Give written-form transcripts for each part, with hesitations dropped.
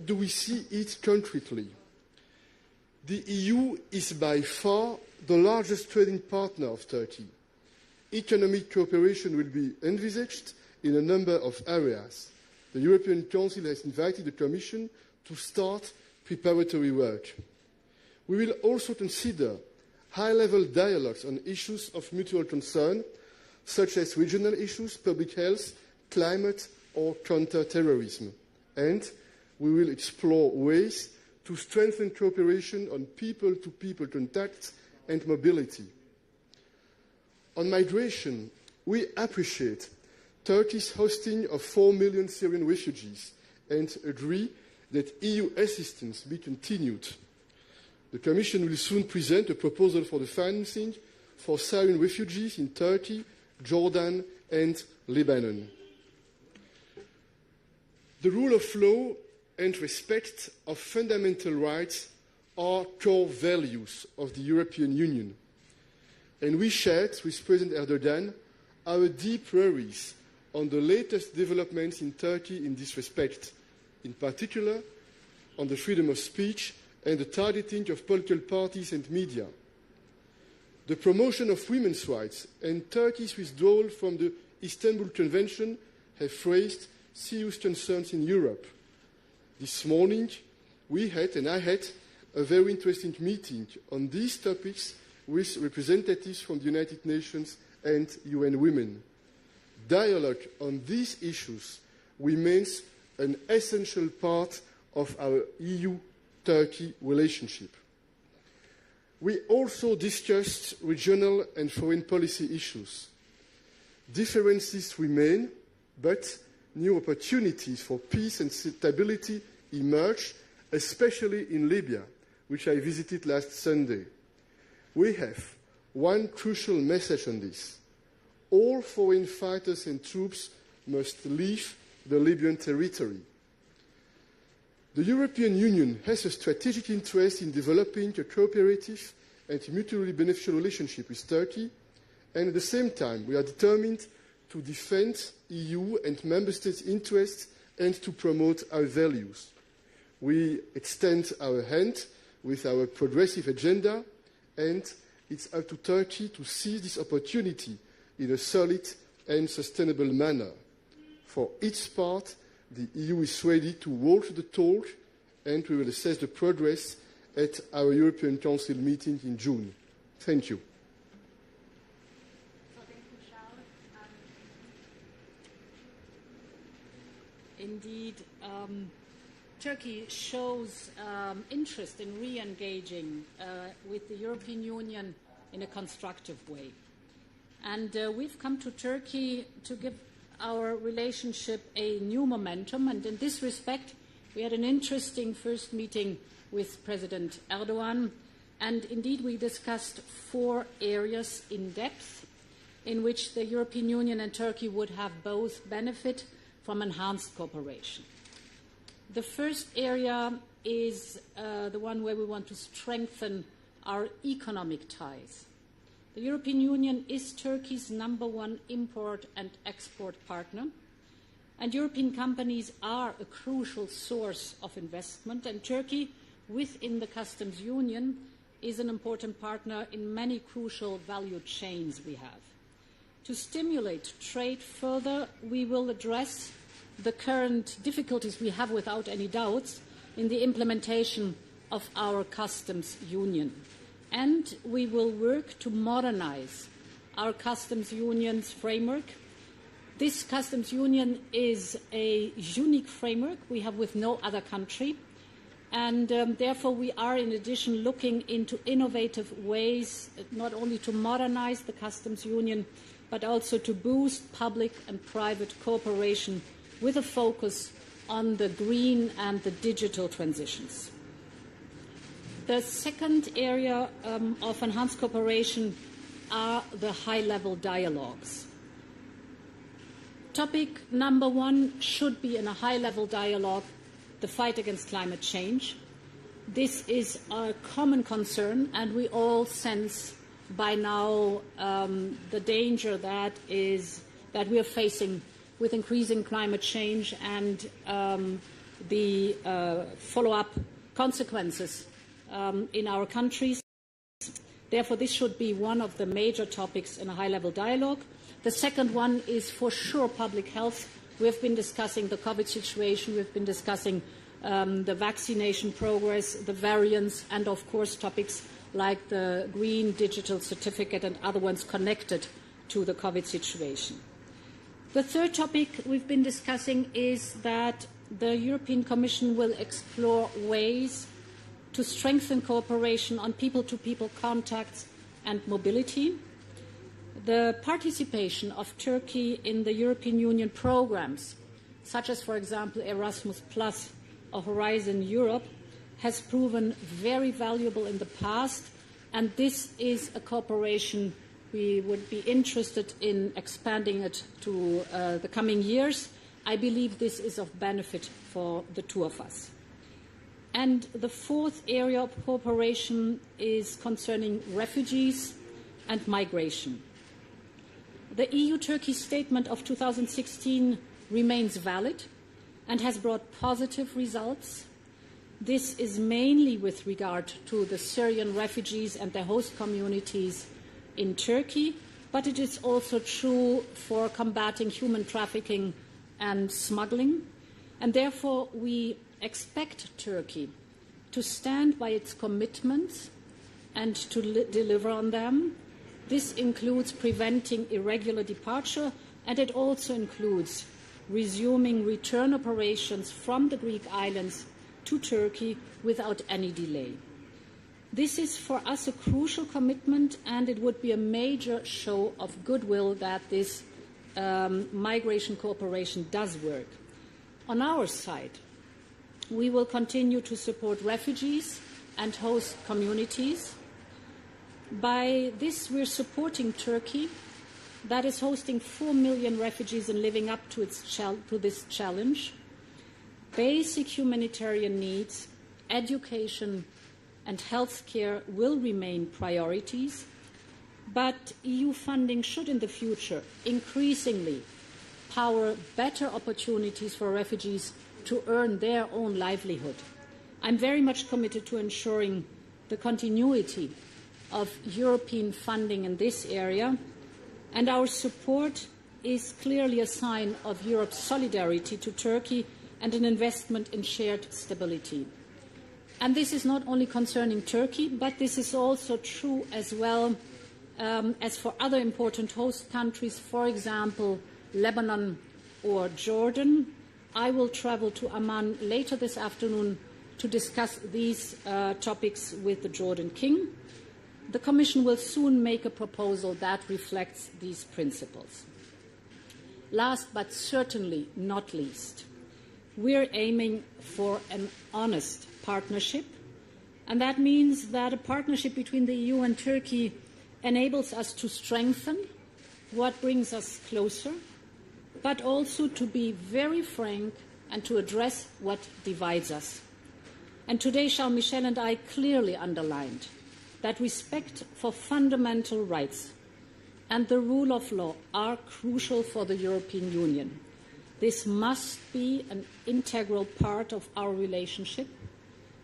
do we see it concretely? The EU is by far the largest trading partner of Turkey. Economic cooperation will be envisaged in a number of areas. The European Council has invited the Commission to start preparatory work. We will also consider high-level dialogues on issues of mutual concern, such as regional issues, public health, climate, or counter-terrorism. And we will explore ways to strengthen cooperation on people-to-people contacts and mobility. On migration, we appreciate Turkey's hosting of 4 million Syrian refugees and agree that EU assistance be continued. The Commission will soon present a proposal for the financing for Syrian refugees in Turkey, Jordan, and Lebanon. The rule of law and respect of fundamental rights are core values of the European Union. And we shared with President Erdogan our deep worries on the latest developments in Turkey in this respect, in particular on the freedom of speech and the targeting of political parties and media. The promotion of women's rights and Turkey's withdrawal from the Istanbul Convention have raised serious concerns in Europe. This morning, I had a very interesting meeting on these topics with representatives from the United Nations and UN Women. Dialogue on these issues remains an essential part of our EU-Turkey relationship. We also discussed regional and foreign policy issues. Differences remain, but new opportunities for peace and stability emerge, especially in Libya, which I visited last Sunday. We have one crucial message on this. All foreign fighters and troops must leave the Libyan territory. The European Union has a strategic interest in developing a cooperative and mutually beneficial relationship with Turkey, and at the same time we are determined to defend EU and Member States' interests and to promote our values. We extend our hand with our progressive agenda, and it's up to Turkey to seize this opportunity in a solid and sustainable manner. For its part, the EU is ready to walk the talk, and we will assess the progress at our European Council meeting in June. Thank you. Indeed, Turkey shows interest in re-engaging with the European Union in a constructive way. And we've come to Turkey to give our relationship a new momentum. And in this respect, we had an interesting first meeting with President Erdogan. And indeed, we discussed 4 areas in depth in which the European Union and Turkey would have both benefit from enhanced cooperation. The first area is the one where we want to strengthen our economic ties. The European Union is Turkey's #1 import and export partner, and European companies are a crucial source of investment, and Turkey, within the customs union, is an important partner in many crucial value chains we have. To stimulate trade further, we will address the current difficulties we have without any doubts in the implementation of our customs union. And we will work to modernize our customs union's framework. This customs union is a unique framework we have with no other country. And therefore, we are, in addition, looking into innovative ways, not only to modernize the customs union, but also to boost public and private cooperation with a focus on the green and the digital transitions. The second area of enhanced cooperation are the high-level dialogues. Topic #1 should be in a high-level dialogue the fight against climate change. This is a common concern, and we all sense by now the danger that we are facing with increasing climate change and the follow-up consequences in our countries. Therefore, this should be one of the major topics in a high-level dialogue. The second one is for sure public health. We have been discussing the COVID situation, we have been discussing the vaccination progress, the variants, and of course topics like the green digital certificate and other ones connected to the COVID situation. The third topic we've been discussing is that the European Commission will explore ways to strengthen cooperation on people-to-people contacts and mobility. The participation of Turkey in the European Union programs, such as, for example, Erasmus Plus or Horizon Europe, has proven very valuable in the past, and this is a cooperation we would be interested in expanding it to the coming years. I believe this is of benefit for the two of us. And the fourth area of cooperation is concerning refugees and migration. The EU-Turkey statement of 2016 remains valid and has brought positive results. This is mainly with regard to the Syrian refugees and their host communities in Turkey, but it is also true for combating human trafficking and smuggling. And therefore, we expect Turkey to stand by its commitments and to deliver on them. This includes preventing irregular departure, and it also includes resuming return operations from the Greek islands to Turkey without any delay. This is for us a crucial commitment, and it would be a major show of goodwill that this migration cooperation does work. On our side, we will continue to support refugees and host communities. By this, we're supporting Turkey, that is hosting 4 million refugees and living up to this challenge. Basic humanitarian needs, education, and health care will remain priorities, but EU funding should in the future increasingly power better opportunities for refugees to earn their own livelihood. I'm very much committed to ensuring the continuity of European funding in this area, and our support is clearly a sign of Europe's solidarity to Turkey and an investment in shared stability. And this is not only concerning Turkey, but this is also true as well as for other important host countries, for example, Lebanon or Jordan. I will travel to Amman later this afternoon to discuss these topics with the Jordan King. The Commission will soon make a proposal that reflects these principles. Last but certainly not least, we're aiming for an honest partnership, and that means that a partnership between the EU and Turkey enables us to strengthen what brings us closer, but also to be very frank and to address what divides us. And today, Charles Michel and I clearly underlined that respect for fundamental rights and the rule of law are crucial for the European Union. This must be an integral part of our relationship.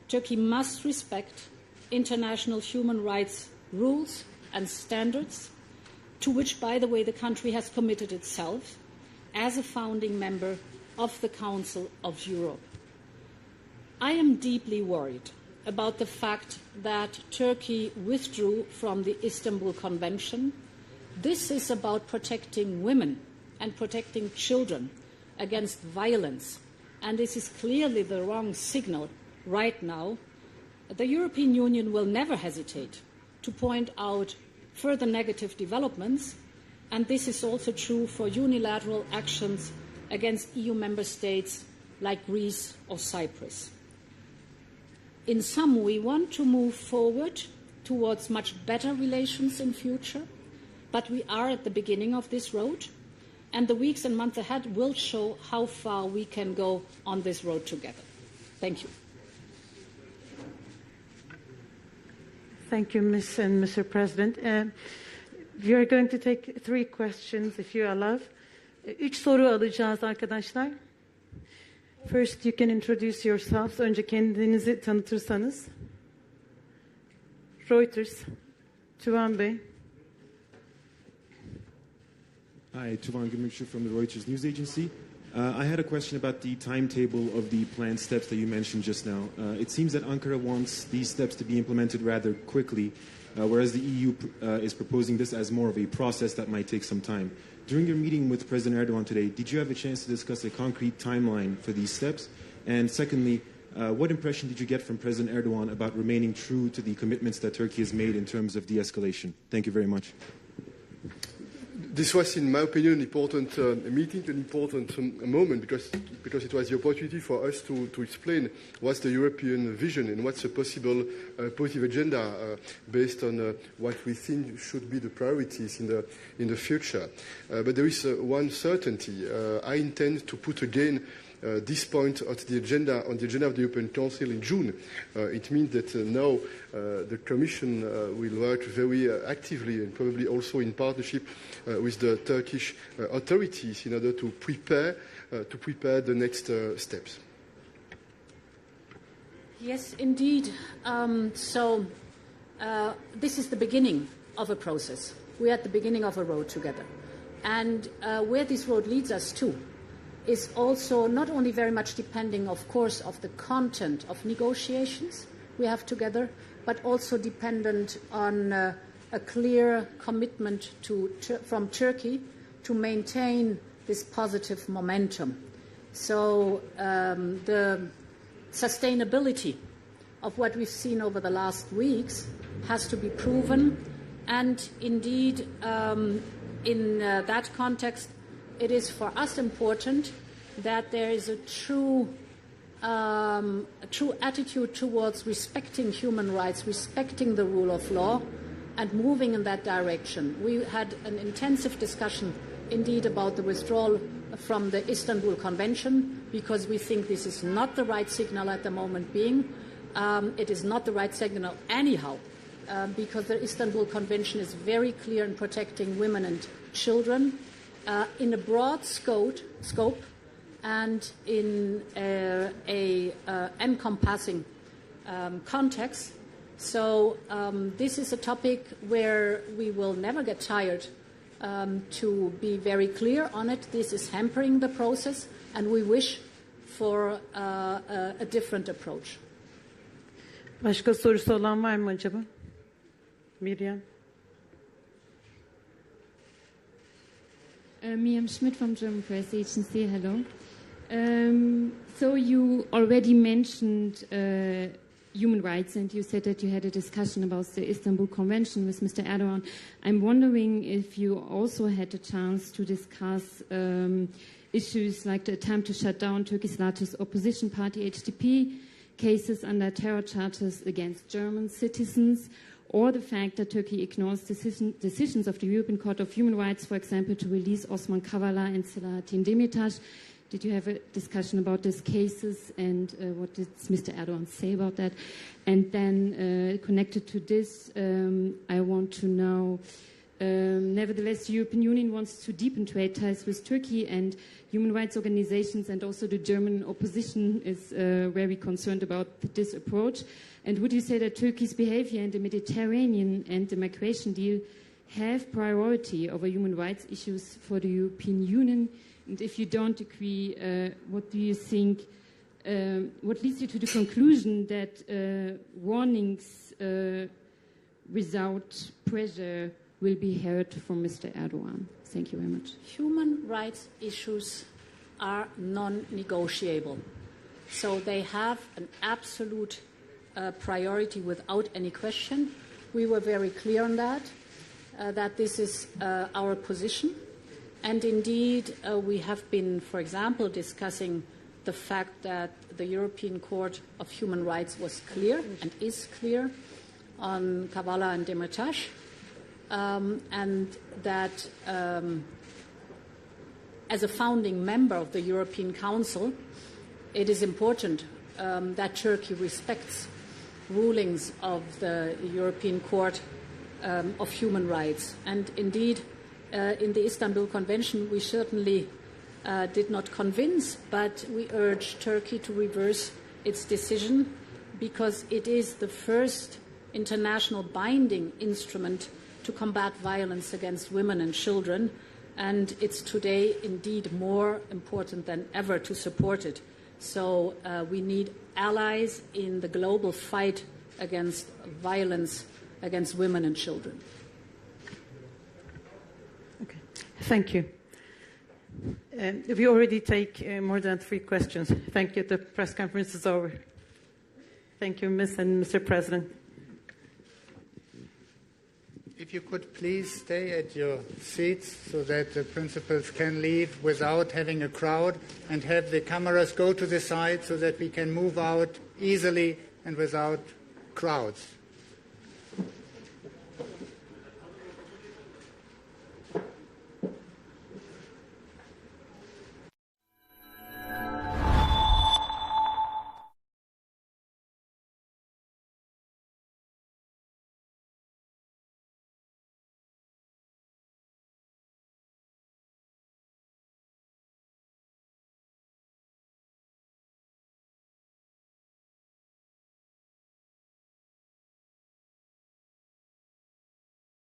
Turkey must respect international human rights rules and standards, to which, by the way, the country has committed itself as a founding member of the Council of Europe. I am deeply worried about the fact that Turkey withdrew from the Istanbul Convention. This is about protecting women and protecting children against violence, and this is clearly the wrong signal right now. The European Union will never hesitate to point out further negative developments, and this is also true for unilateral actions against EU member states like Greece or Cyprus. In sum, we want to move forward towards much better relations in future, but we are at the beginning of this road, and the weeks and months ahead will show how far we can go on this road together. Thank you. Thank you, Ms. and Mr. President. We are going to take 3 questions, if you allow. 3 soru alacağız arkadaşlar. First, you can introduce yourselves. Önce kendinizi tanıtırsanız. Reuters, Tuvan Bey. Hi, Tuvan Gümrükçü from the Reuters news agency. I had a question about the timetable of the planned steps that you mentioned just now. It seems that Ankara wants these steps to be implemented rather quickly, whereas the EU is proposing this as more of a process that might take some time. During your meeting with President Erdogan today, did you have a chance to discuss a concrete timeline for these steps? And secondly, what impression did you get from President Erdogan about remaining true to the commitments that Turkey has made in terms of de-escalation? Thank you very much. This was, in my opinion, an important meeting, an important moment, because it was the opportunity for us to explain what's the European vision and what's a possible positive agenda based on what we think should be the priorities in the future. But there is one certainty. I intend to put again this point on the agenda of the European Council in June. It means that now the Commission will work very actively and probably also in partnership with the Turkish authorities in order to prepare the next steps. Yes, indeed. This is the beginning of a process. We're at the beginning of a road together. And where this road leads us to is also not only very much depending, of course, of the content of negotiations we have together, but also dependent on a clear commitment from Turkey to maintain this positive momentum. So the sustainability of what we've seen over the last weeks has to be proven, and indeed, in that context, it is for us important that there is a true attitude towards respecting human rights, respecting the rule of law, and moving in that direction. We had an intensive discussion, indeed, about the withdrawal from the Istanbul Convention, because we think this is not the right signal at the moment being. It is not the right signal anyhow, because the Istanbul Convention is very clear in protecting women and children in a broad scope and in a encompassing context. So this is a topic where we will never get tired to be very clear on it. This is hampering the process, and we wish for a different approach. Başka sorusu olan var mı acaba? Miriam. Miriam Schmidt from German Press Agency. Hello. So you already mentioned human rights, and you said that you had a discussion about the Istanbul Convention with Mr. Erdogan. I'm wondering if you also had a chance to discuss issues like the attempt to shut down Turkey's largest opposition party, HDP, cases under terror charges against German citizens, or the fact that Turkey ignores decisions of the European Court of Human Rights, for example, to release Osman Kavala and Selahattin Demirtas. Did you have a discussion about these cases, and what did Mr. Erdogan say about that? And then connected to this, I want to know, nevertheless, the European Union wants to deepen trade ties with Turkey, and human rights organizations and also the German opposition is very concerned about this approach. And would you say that Turkey's behavior in the Mediterranean and the migration deal have priority over human rights issues for the European Union? And if you don't agree, what do you think, what leads you to the conclusion that warnings without pressure will be heard from Mr. Erdogan? Thank you very much. Human rights issues are non-negotiable. So they have an absolute priority without any question. We were very clear on that this is our position. And indeed, we have been, for example, discussing the fact that the European Court of Human Rights was clear and is clear on Kavala and Demirtas, and that as a founding member of the European Council, it is important that Turkey respects rulings of the European Court of Human Rights. And indeed, in the Istanbul Convention, we certainly did not convince, but we urge Turkey to reverse its decision because it is the first international binding instrument to combat violence against women and children, and it's today indeed more important than ever to support it. So we need allies in the global fight against violence against women and children. Okay. Thank you. We already take more than 3 questions. Thank you. The press conference is over. Thank you, Ms. and Mr. President. If you could please stay at your seats so that the principals can leave without having a crowd, and have the cameras go to the side so that we can move out easily and without crowds.